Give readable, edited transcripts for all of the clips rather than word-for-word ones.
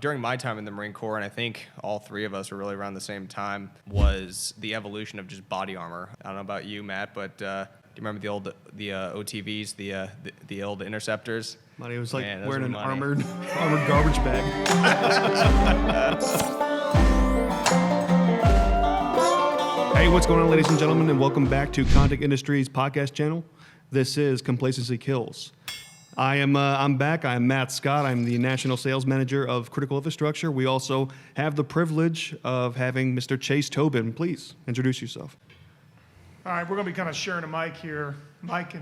during my time in the Marine Corps, and I think all three of us were really around the same time, was the evolution of just body armor. I don't know about you, Matt, but do you remember the OTVs, the old interceptors? Money was like Man, wearing an money. armored garbage bag. Hey, what's going on, ladies and gentlemen, and welcome back to Kontek Industries podcast channel. This is Complacency Kills. I'm back. I'm Matt Scott. I'm the National Sales Manager of Critical Infrastructure. We also have the privilege of having Mr. Chase Tobin. Please introduce yourself. All right, we're going to be kind of sharing a mic here. Mike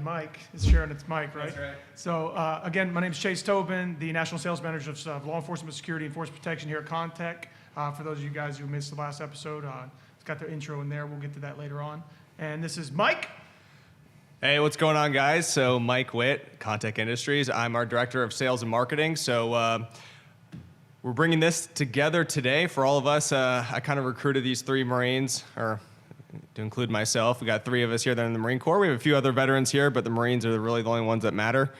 is sharing its mic, right? That's right. So, again, my name is Chase Tobin, the National Sales Manager of Law Enforcement, Security, and Force Protection here at Kontek. For those of you guys who missed the last episode, it's got their intro in there. We'll get to that later on. And this is Mike. Hey, what's going on, guys? So Mike Witt, Kontek Industries. I'm our Director of Sales and Marketing. So we're bringing this together today for all of us. I kind of recruited these three Marines, or to include myself. We got three of us here that are in the Marine Corps. We have a few other veterans here, but the Marines are really the only ones that matter.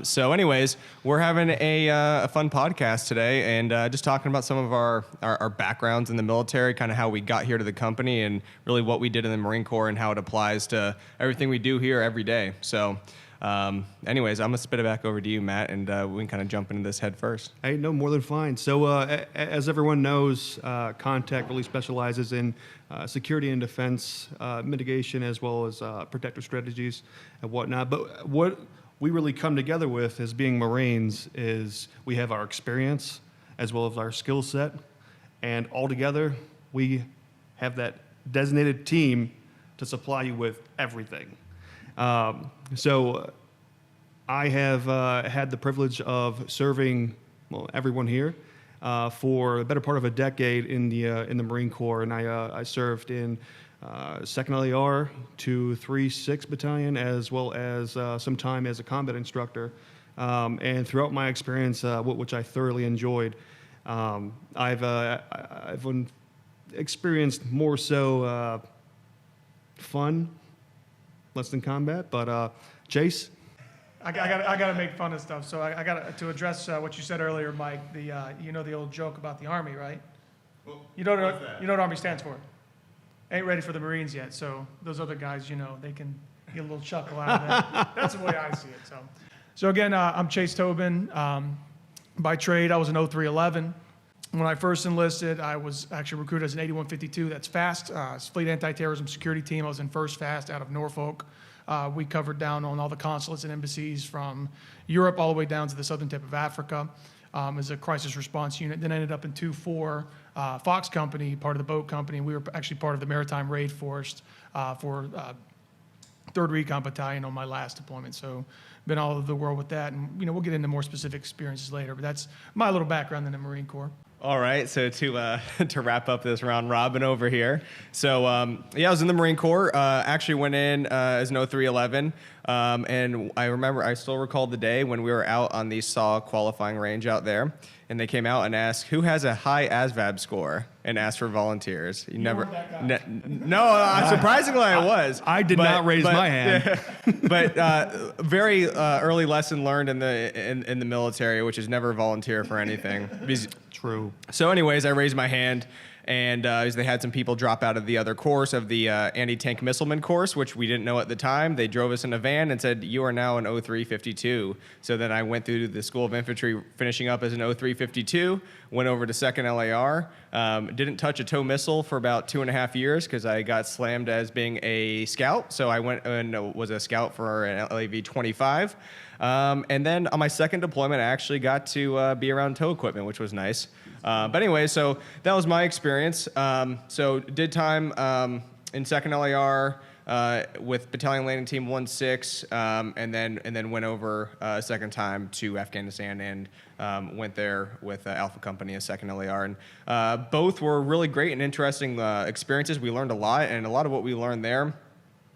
So anyways, we're having a fun podcast today and just talking about some of our backgrounds in the military, kind of how we got here to the company and really what we did in the Marine Corps and how it applies to everything we do here every day. So anyways, I'm going to spit it back over to you, Matt, and we can kind of jump into this head first. Hey, no, more than fine. So as everyone knows, Kontek really specializes in security and defense mitigation as well as protective strategies and whatnot. But what we really come together with as being Marines is we have our experience as well as our skill set, and all together we have that designated team to supply you with everything. So I have had the privilege of serving everyone here for the better part of a decade in the Marine Corps, and I served in 2nd LAR 236 Battalion as well as some time as a combat instructor. And throughout my experience, which I thoroughly enjoyed, I've experienced more so fun, less than combat. But Chase, I got to make fun of stuff. So I got to address what you said earlier, Mike. You know the old joke about the Army, right? Well, You know what Army stands for? Ain't ready for the Marines yet. So those other guys, they can get a little chuckle out of that. That's the way I see it. So again, I'm Chase Tobin. By trade, I was an 0311. When I first enlisted, I was actually recruited as an 8152. That's FAST, Fleet Anti-Terrorism Security Team. I was in 1st FAST out of Norfolk. We covered down on all the consulates and embassies from Europe all the way down to the southern tip of Africa as a crisis response unit. Then ended up in 2-4 Fox Company, part of the boat company. We were actually part of the Maritime Raid Force for 3rd Recon Battalion on my last deployment. So been all over the world with that. And, we'll get into more specific experiences later. But that's my little background in the Marine Corps. All right, so to wrap up this round robin over here. So, I was in the Marine Corps. Actually went in as an 0311. And I still recall the day when we were out on the SAW qualifying range out there. And they came out and asked, who has a high ASVAB score? And asked for volunteers. weren't that guy. No, surprisingly I was. I did not raise my hand. But very early lesson learned in the military, which is never volunteer for anything. True. So anyways, I raised my hand, and they had some people drop out of the other course of the anti-tank missileman course, which we didn't know at the time. They drove us in a van and said, you are now an 0352. So then I went through the School of Infantry, finishing up as an 0352, went over to 2nd LAR, didn't touch a tow missile for about 2.5 years because I got slammed as being a scout. So I went and was a scout for an LAV-25. And then on my second deployment, I actually got to be around tow equipment, which was nice. But anyway, so that was my experience. So did time in 2nd LAR with Battalion Landing Team 16, and then went over a second time to Afghanistan and went there with Alpha Company, a 2nd LAR. And both were really great and interesting experiences. We learned a lot, and a lot of what we learned there,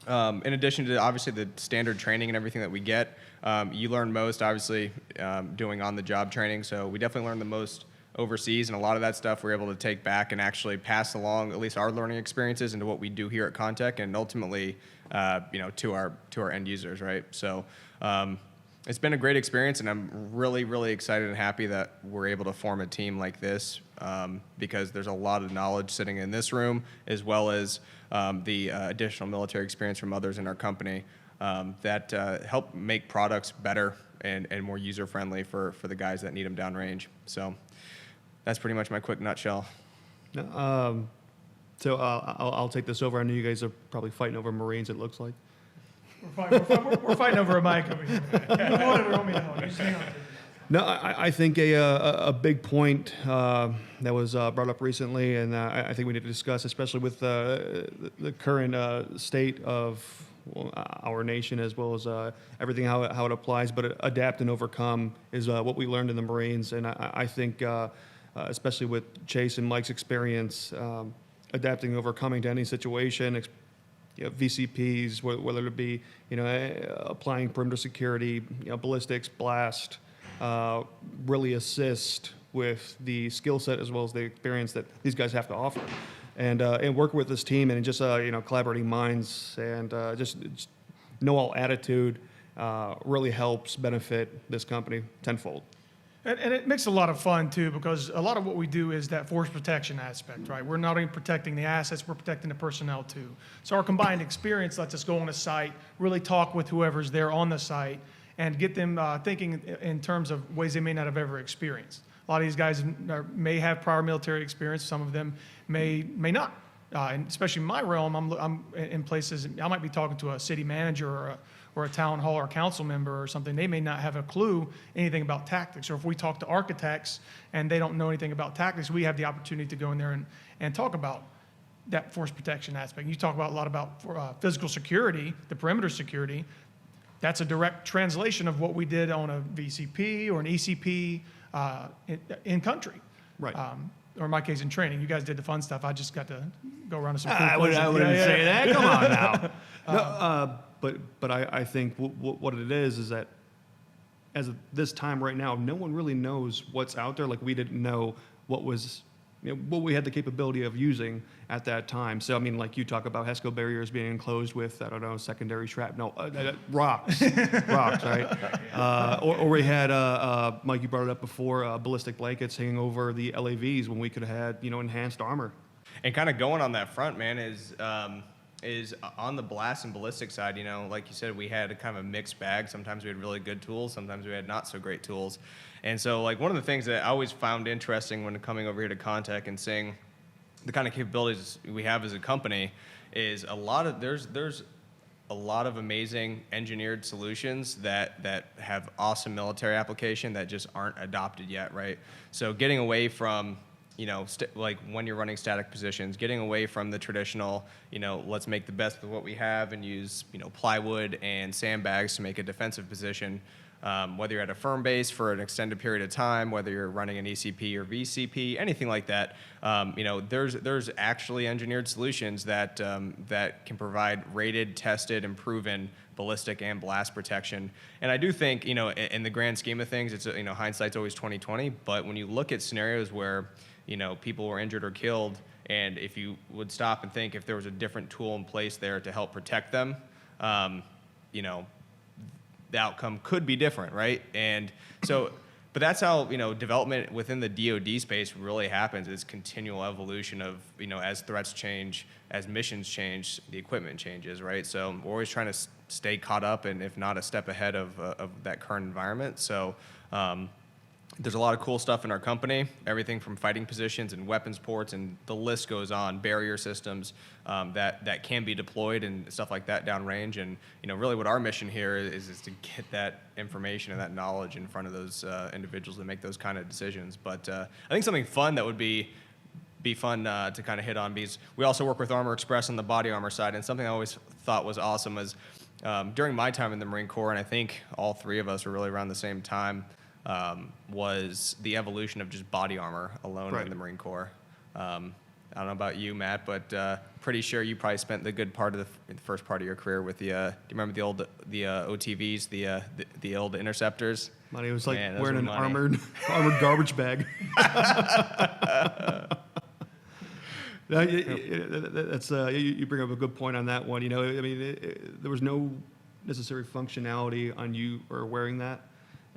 in addition to obviously the standard training and everything that we get, you learn most obviously doing on-the-job training. So we definitely learned the most overseas, and a lot of that stuff we're able to take back and actually pass along at least our learning experiences into what we do here at Kontek, and ultimately, to our end users, right? So it's been a great experience, and I'm really, really excited and happy that we're able to form a team like this, because there's a lot of knowledge sitting in this room, as well as the additional military experience from others in our company that help make products better and more user-friendly for the guys that need them downrange. So that's pretty much my quick nutshell. So I'll take this over. I know you guys are probably fighting over Marines, it looks like. We're fighting over a mic over here. You don't want it, we don't mean to hold it. Just hang on to it. No, I think a big point that was brought up recently, and I think we need to discuss, especially with the current state of our nation, as well as everything, how it applies, but adapt and overcome is what we learned in the Marines. And I think, especially with Chase and Mike's experience, adapting and overcoming to any situation, VCPs, whether it be applying perimeter security, ballistics, blast, really assist with the skill set as well as the experience that these guys have to offer, and work with this team and just collaborating minds and just know all attitude really helps benefit this company tenfold. And it makes a lot of fun, too, because a lot of what we do is that force protection aspect, right? We're not only protecting the assets, we're protecting the personnel, too. So our combined experience lets us go on a site, really talk with whoever's there on the site, and get them thinking in terms of ways they may not have ever experienced. A lot of these guys may have prior military experience. Some of them may not. And especially in my realm, I'm in places, I might be talking to a city manager or a town hall or council member or something. They may not have a clue anything about tactics. Or if we talk to architects and they don't know anything about tactics, we have the opportunity to go in there and talk about that force protection aspect. You talk about a lot about physical security, the perimeter security. That's a direct translation of what we did on a VCP or an ECP in country. Right. Or in my case, in training. You guys did the fun stuff. I just got to go around to some cool I places. wouldn't say that. Come on now. No, but I think what it is that as of this time right now, no one really knows what's out there. Like, we didn't know what was, what we had the capability of using at that time. So, I mean, like you talk about HESCO barriers being enclosed with, I don't know, secondary shrapnel, rocks, right? Or we had, Mike, you brought it up before, ballistic blankets hanging over the LAVs when we could have had, enhanced armor. And kind of going on that front, man, is on the blast and ballistic side, like you said, we had a kind of a mixed bag. Sometimes we had really good tools, sometimes we had not so great tools. And so, like, one of the things that I always found interesting when coming over here to Kontek and seeing the kind of capabilities we have as a company is there's a lot of amazing engineered solutions that have awesome military application that just aren't adopted yet, right? So getting away from like when you're running static positions, getting away from the traditional, let's make the best of what we have and use, plywood and sandbags to make a defensive position. Whether you're at a firm base for an extended period of time, whether you're running an ECP or VCP, anything like that, there's actually engineered solutions that can provide rated, tested, and proven ballistic and blast protection. And I do think, in the grand scheme of things, it's hindsight's always 20/20. But when you look at scenarios where people were injured or killed, and if you would stop and think if there was a different tool in place there to help protect them, the outcome could be different, right? And so, but that's how, development within the DoD space really happens. It's continual evolution of, as threats change, as missions change, the equipment changes, right? So we're always trying to stay caught up and if not a step ahead of that current environment. So there's a lot of cool stuff in our company, everything from fighting positions and weapons ports, and the list goes on, barrier systems that can be deployed and stuff like that downrange. And really what our mission here is to get that information and that knowledge in front of those individuals that make those kind of decisions. But I think something fun that would be fun to kind of hit on, because we also work with Armor Express on the body armor side, and something I always thought was awesome was during my time in the Marine Corps, and I think all three of us were really around the same time, was the evolution of just body armor alone in the Marine Corps. I don't know about you, Matt, but pretty sure you probably spent the good part of the first part of your career with the. Do you remember the OTVs, the old interceptors? Money was like wearing an armored garbage bag. No, that's you bring up a good point on that one. There was no necessary functionality on you or wearing that,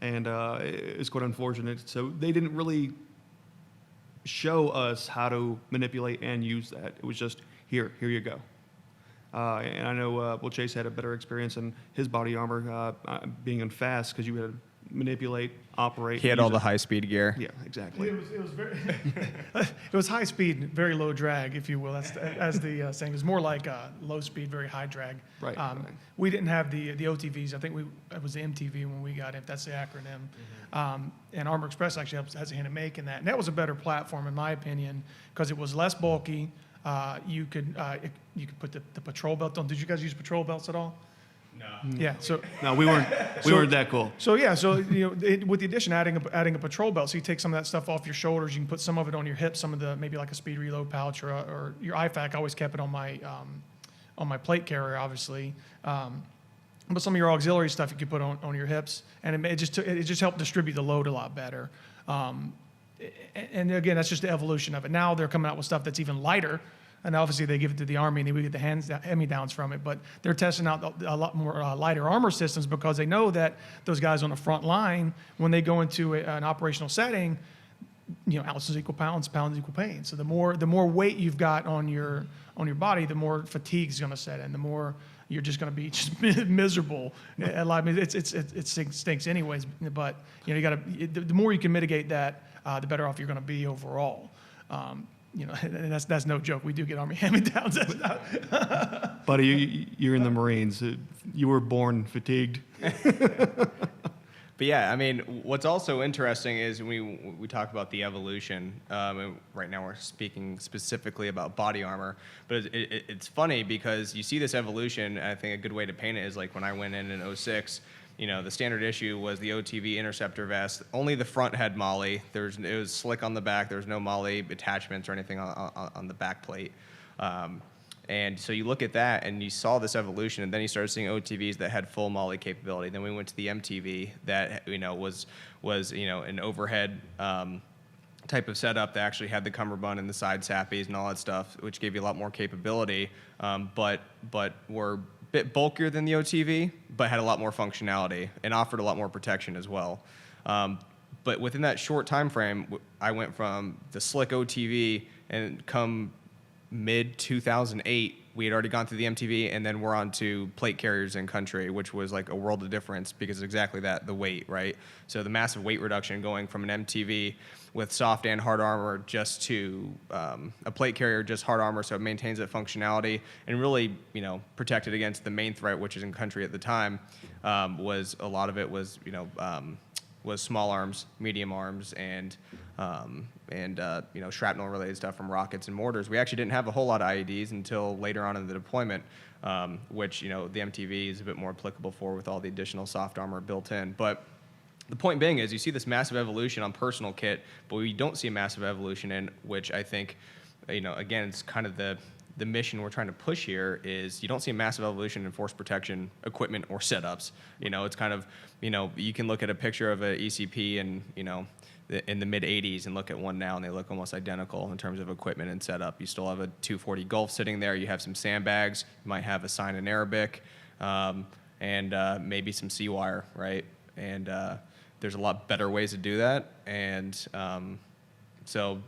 and it's quite unfortunate. So they didn't really show us how to manipulate and use that. It was just here you go. And I know Chase had a better experience in his body armor being in fast because you had to manipulate, operate. He had all the high-speed gear. Yeah, exactly. It was very, it was high speed, very low drag, if you will. That's as the saying. It was more like low speed, very high drag. Right. We didn't have the OTVs. I think it was the MTV when we got it. That's the acronym. And Armor Express actually has a hand in making that. And that was a better platform, in my opinion, because it was less bulky. You could put the patrol belt on. Did you guys use patrol belts at all? No. Yeah. So No, we weren't that cool. So with the addition, adding a patrol belt, so you take some of that stuff off your shoulders. You can put some of it on your hips, some of the maybe like a speed reload pouch or your IFAC. I always kept it on my plate carrier, obviously. But some of your auxiliary stuff you could put on your hips, and it just helped distribute the load a lot better. And again, that's just the evolution of it. Now they're coming out with stuff that's even lighter. And obviously they give it to the Army and then we get the hand-me-downs from it. But they're testing out a lot more lighter armor systems because they know that those guys on the front line, when they go into an operational setting, ounces equal pounds, pounds equal pain. So the more weight you've got on your body, the more fatigue is going to set in. The more you're just going to be just miserable. I mean, it stinks anyways. But you got to. The more you can mitigate that, the better off you're going to be overall. And that's no joke. We do get Army hand-me-downs. Buddy, you're in the Marines. You were born fatigued. But yeah, I mean, what's also interesting is we talk about the evolution. And right now we're speaking specifically about body armor, but it's funny because you see this evolution. And I think a good way to paint it is like when I went in 06. The standard issue was the OTV interceptor vest. Only the front had MOLLE. It was slick on the back. There was no MOLLE attachments or anything on the back plate. And so you look at that, and you saw this evolution, and then you started seeing OTVs that had full MOLLE capability. Then we went to the MTV that was an overhead type of setup that actually had the cummerbund and the side sappies and all that stuff, which gave you a lot more capability, but were bit bulkier than the OTV, but had a lot more functionality and offered a lot more protection as well. But within that short time frame, I went from the slick OTV, and come mid-2008, we had already gone through the MTV, and then we're on to plate carriers in country, which was like a world of difference because exactly that, the weight, right? So the massive weight reduction going from an MTV with soft and hard armor just to a plate carrier, just hard armor, so it maintains that functionality and really, protected against the main threat, which is in country at the time, was a lot of it was small arms, medium arms, and shrapnel related stuff from rockets and mortars. We actually didn't have a whole lot of IEDs until later on in the deployment, which the MTV is a bit more applicable for with all the additional soft armor built in. But the point being is you see this massive evolution on personal kit, but we don't see a massive evolution in which I think, again, it's kind of the mission we're trying to push here is you don't see a massive evolution in force protection equipment or setups. It's kind of, you can look at a picture of an ECP and, in the mid 80s and look at one now and they look almost identical in terms of equipment and setup. You still have a 240 Gulf sitting there. You have some sandbags. You might have a sign in Arabic and maybe some C-wire, right? And there's a lot better ways to do that. And so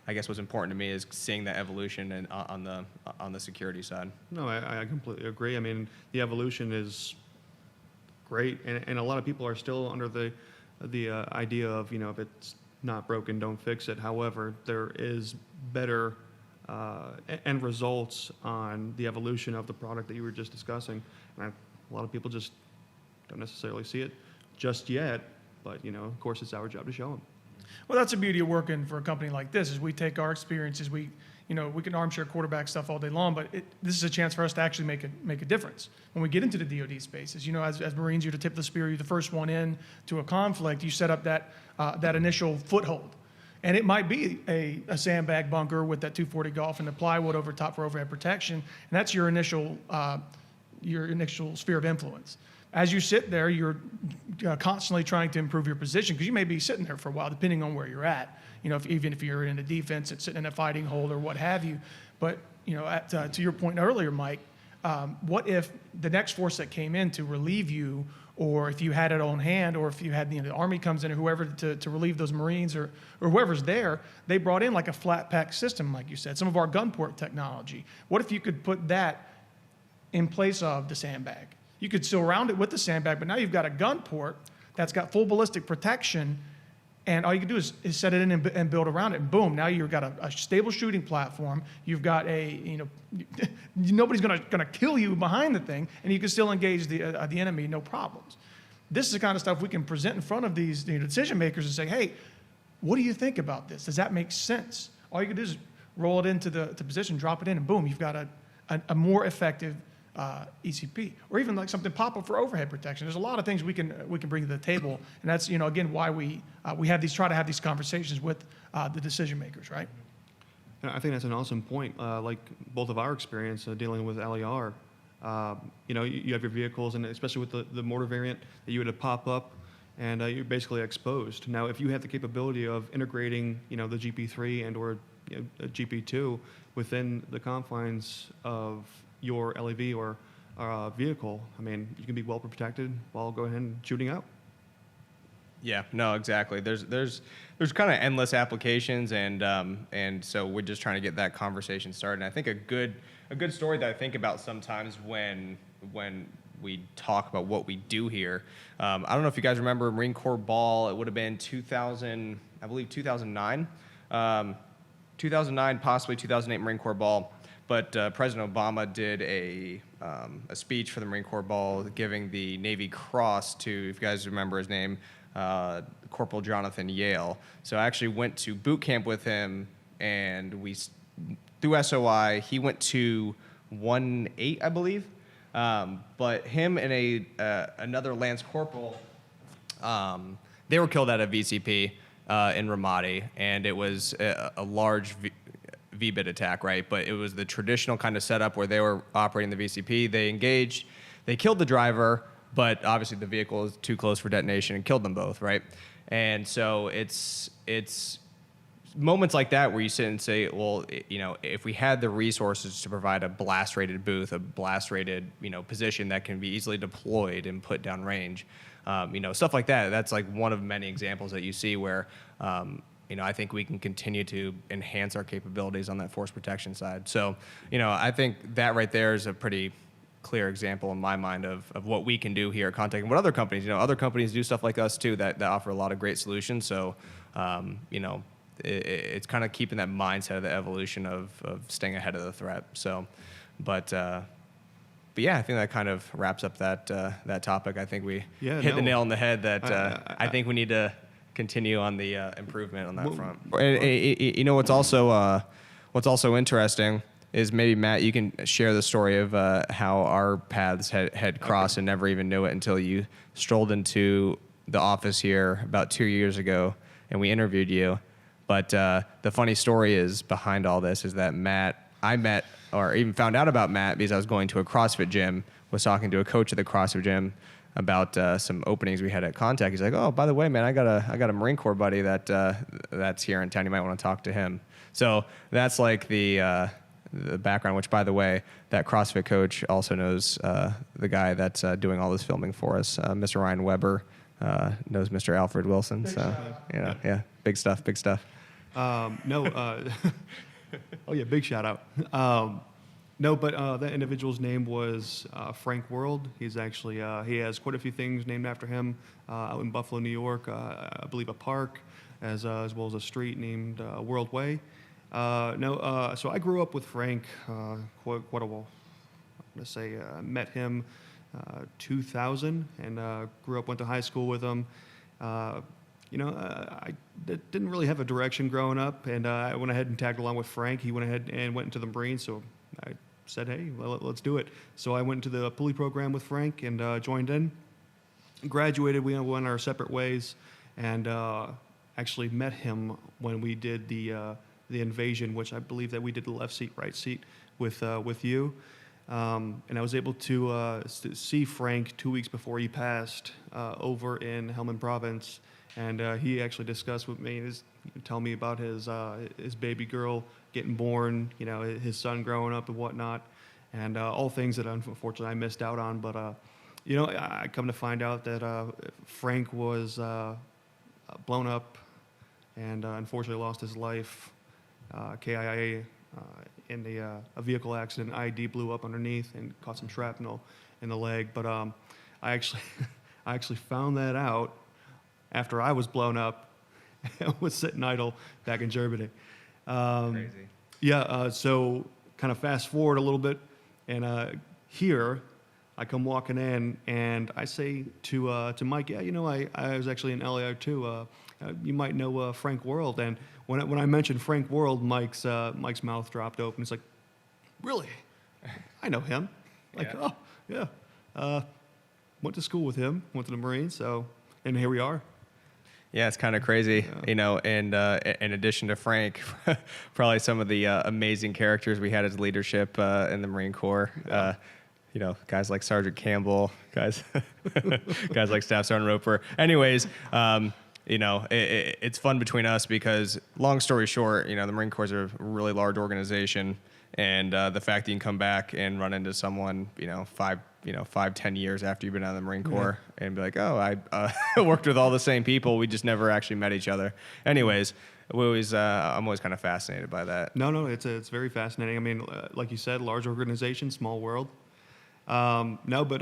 I guess what's important to me is seeing that evolution and on the security side. No, I completely agree. I mean, the evolution is great, and a lot of people are still under the idea of, if it's not broken, don't fix it. However, there is better end results on the evolution of the product that you were just discussing. And a lot of people just don't necessarily see it just yet, but, of course, it's our job to show them. Well, that's the beauty of working for a company like this is we take our experiences. We can armchair quarterback stuff all day long, but this is a chance for us to actually make a difference when we get into the DoD spaces. As Marines, you're the tip of the spear. You're the first one in to a conflict. You set up that initial foothold, and it might be a sandbag bunker with that 240 Gulf and the plywood over top for overhead protection, and that's your initial sphere of influence. As you sit there, you're constantly trying to improve your position because you may be sitting there for a while, depending on where you're at. Even if you're in a defense and sitting in a fighting hold or what have you. But to your point earlier, Mike, What if the next force that came in to relieve you, or if you had it on hand, or if you had the Army comes in or whoever to relieve those Marines or whoever's there, they brought in like a flat pack system, like you said, some of our gun port technology. What if you could put that in place of the sandbag? You could surround it with the sandbag, but now you've got a gun port that's got full ballistic protection, and all you can do is set it in and build around it, and boom, now you've got a stable shooting platform. You've got nobody's gonna kill you behind the thing, and you can still engage the enemy, no problems. This is the kind of stuff we can present in front of these decision makers and say, hey, what do you think about this? Does that make sense? All you can do is roll it into the position, drop it in, and boom, you've got a more effective ECP, or even like something pop-up for overhead protection. There's a lot of things we can bring to the table, and that's again why we try to have these conversations with the decision makers, right? I think that's an awesome point. Like both of our experience dealing with LER, you have your vehicles, and especially with the mortar variant, that you would have pop up, and you're basically exposed. Now, if you have the capability of integrating, the GP3 and or a GP2 within the confines of your LEV or vehicle, I mean, you can be well protected while going ahead and shooting out. Yeah, no, exactly. There's kind of endless applications, and so we're just trying to get that conversation started. And I think a good story that I think about sometimes when we talk about what we do here. I don't know if you guys remember Marine Corps Ball. It would have been 2000, I believe 2009, 2009, possibly 2008 Marine Corps Ball. But President Obama did a speech for the Marine Corps Ball, giving the Navy Cross to, if you guys remember his name, Corporal Jonathan Yale. So I actually went to boot camp with him, and through SOI, he went to 1-8, I believe. But him and another Lance Corporal, they were killed at a VCP in Ramadi, and it was a large V-bit attack, right? But it was the traditional kind of setup where they were operating the VCP. They engaged, they killed the driver, but obviously the vehicle is too close for detonation and killed them both, right? And so it's moments like that where you sit and say, well, if we had the resources to provide a blast-rated booth, a blast-rated, position that can be easily deployed and put down range, stuff like that. That's like one of many examples that you see where, I think we can continue to enhance our capabilities on that force protection side. So, I think that right there is a pretty clear example in my mind of what we can do here at Kontek and what other companies do stuff like us too that offer a lot of great solutions. So, it's kind of keeping that mindset of the evolution of staying ahead of the threat. So, but yeah, I think that kind of wraps up that topic. I think we hit the nail on the head that I think we need to continue on the improvement on that front. And, what's also interesting is maybe Matt, you can share the story of how our paths had crossed and never even knew it until you strolled into the office here about 2 years ago and we interviewed you. But the funny story is behind all this is that I met or even found out about Matt because I was going to a CrossFit gym, was talking to a coach at the CrossFit gym about some openings we had at Kontek. He's like, oh, by the way, man, I got a Marine Corps buddy that's here in town. You might want to talk to him. So that's like the background, which, by the way, that CrossFit coach also knows the guy that's doing all this filming for us. Mr. Ryan Weber knows Mr. Alfred Wilson. Yeah, big stuff. Oh yeah, big shout out. That individual's name was Frank World. He's actually he has quite a few things named after him out in Buffalo, New York. I believe a park, as well as a street named World Way. So I grew up with Frank quite a while. I'm gonna say met him 2000 and grew up, went to high school with him. I didn't really have a direction growing up, and I went ahead and tagged along with Frank. He went ahead and went into the Marines, so I said, hey, well, let's do it. So I went into the pulley program with Frank and joined in. Graduated, we went our separate ways, and actually met him when we did the invasion, which I believe that we did the left seat, right seat with you. And I was able to see Frank 2 weeks before he passed over in Helmand Province, and he actually discussed with me, tell me about his baby girl getting born, his son growing up and whatnot. and all things that unfortunately I missed out on. But you know, I come to find out that Frank was blown up and unfortunately lost his life. KIA in a vehicle accident. ID blew up underneath and caught some shrapnel in the leg. But I actually I actually found that out after I was blown up and was sitting idle back in Germany. Crazy. Yeah, so kind of fast forward a little bit, and here I come walking in, and I say to Mike, yeah, you know, I was actually in LA too. You might know Frank World, and when I mentioned Frank World, Mike's mouth dropped open. He's like, really? I know him. Like, Yeah. oh yeah. Went to school with him. Went to the Marines. So, and here we are. Yeah, it's kind of crazy, Yeah. you know, and in addition to Frank, probably some of the amazing characters we had as leadership in the Marine Corps. You know, guys like Sergeant Campbell, guys like Staff Sergeant Roper. Anyways, you know, it's fun between us because, long story short, you know, the Marine Corps is a really large organization, and the fact that you can come back and run into someone, 5-10 years after you've been out of the Marine Corps and be like, oh, I worked with all the same people. We just never actually met each other. Anyways, I'm always kind of fascinated by that. No, it's very fascinating. I mean, like you said, large organization, small world. No, but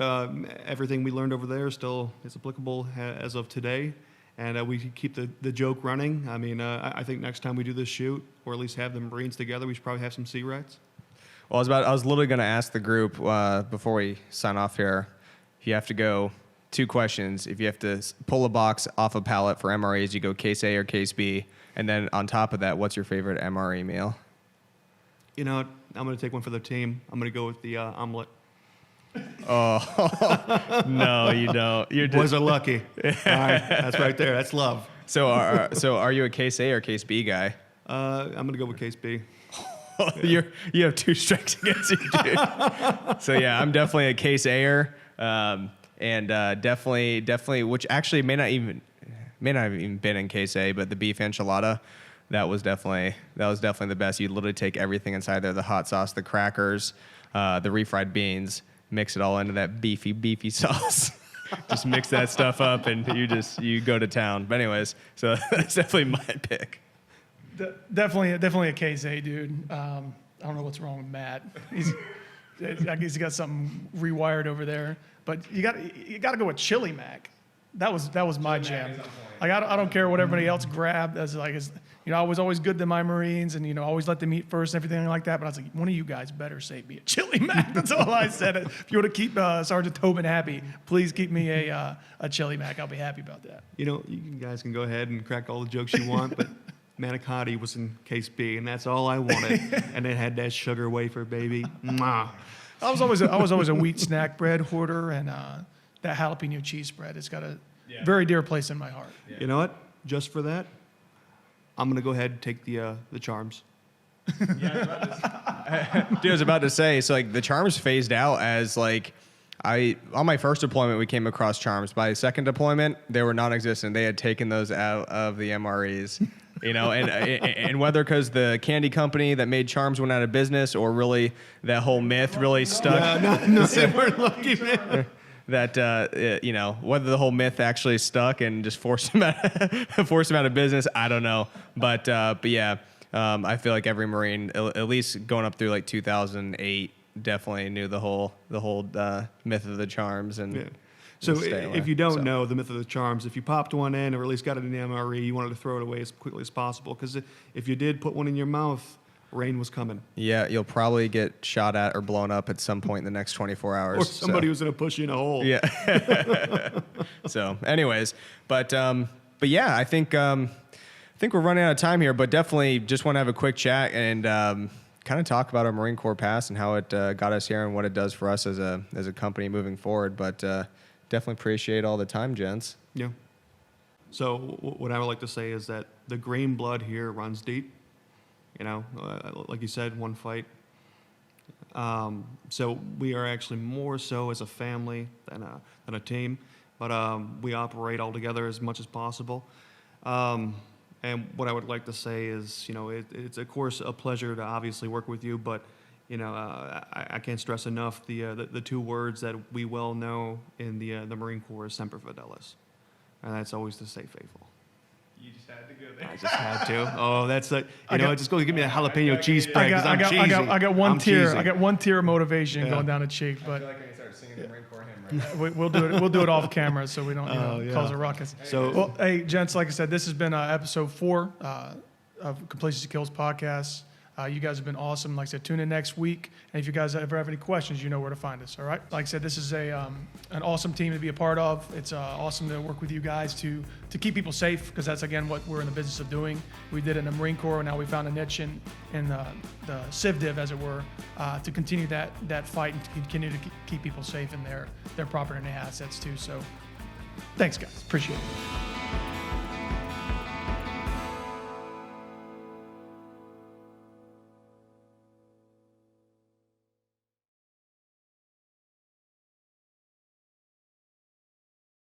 everything we learned over there still is applicable as of today, and we keep the joke running. I mean, I think next time we do this shoot, or at least have the Marines together, we should probably have some sea rats. Well, I was literally going to ask the group before we sign off here. If you have to go 2 questions, if you have to pull a box off a pallet for MREs, you go case A or case B, and then on top of that, what's your favorite MRE meal? You know, I'm going to take one for the team. I'm going to go with the omelet. Oh no, you don't. You're Boys are lucky. All right, that's right there. That's love. So are you a case A or case B guy? I'm going to go with case B. You have 2 strikes against you, dude. So yeah, I'm definitely a case A'er, and definitely, which actually may not have even been in case A, but the beef enchilada, that was definitely the best. You literally take everything inside there, the hot sauce, the crackers, the refried beans, mix it all into that beefy sauce. Just mix that stuff up, and you go to town. But anyways, so that's definitely my pick. Definitely a case A, dude. I don't know what's wrong with Matt. I guess he got something rewired over there. But you got to go with Chili Mac. That was my jam. Like I don't care what everybody else grabbed. As like I was always good to my Marines, and always let them eat first and everything like that. But I was like, one of you guys better save me a Chili Mac. That's all I said. If you want to keep Sergeant Tobin happy, please keep me a Chili Mac. I'll be happy about that. You guys can go ahead and crack all the jokes you want, but manicotti was in case B, and that's all I wanted. And it had that sugar wafer, baby. Mwah. I was always a wheat snack bread hoarder, and that jalapeno cheese spread has got a very dear place in my heart. Yeah. You know what? Just for that, I'm gonna go ahead and take the charms. Dude, I was about to say, so like the charms phased out as like on my first deployment we came across charms. By second deployment, they were non-existent. They had taken those out of the MREs. And whether because the candy company that made charms went out of business, or really that whole myth really stuck. No, they weren't lucky, man. That whether the whole myth actually stuck and just forced them out of business, I don't know. But yeah, I feel like every Marine, at least going up through like 2008, definitely knew the whole myth of the charms and. Yeah. So stay away. if you don't know the myth of the charms, if you popped one in or at least got it in the MRE, you wanted to throw it away as quickly as possible, because if you did put one in your mouth, rain was coming. Yeah, you'll probably get shot at or blown up at some point in the next 24 hours. Or somebody was going to push you in a hole. Yeah. So, anyways, but yeah, I think we're running out of time here, but definitely just want to have a quick chat and kind of talk about our Marine Corps past and how it got us here and what it does for us as a company moving forward. But definitely appreciate all the time, gents. Yeah. So what I would like to say is that the green blood here runs deep. Like you said, one fight. So we are actually more so as a family than a team, but we operate all together as much as possible. And what I would like to say is, it's of course a pleasure to obviously work with you, but I can't stress enough the two words that we well know in the Marine Corps is Semper Fidelis, and that's always to stay faithful. You just had to go there. I just had to. Oh, that's just go give me a jalapeno cheese spread I because got, I'm I got, cheesy. I got, I got one I'm tear. cheesy. I got one tear of motivation Yeah. going down the cheek, I but feel like I can start singing the Marine Corps hymn right now. we'll do it. We'll do it off camera so we don't Yeah. cause a ruckus. So Well, hey, gents, like I said, this has been episode 4 of Complacency Kills podcast. You guys have been awesome. Like I said, tune in next week. And if you guys ever have any questions, you know where to find us. All right. Like I said, this is an awesome team to be a part of. It's awesome to work with you guys to keep people safe, because that's, again, what we're in the business of doing. We did it in the Marine Corps, and now we found a niche in the Civ Div, as it were, to continue that fight and to continue to keep people safe in their property and their assets too. So thanks, guys. Appreciate it.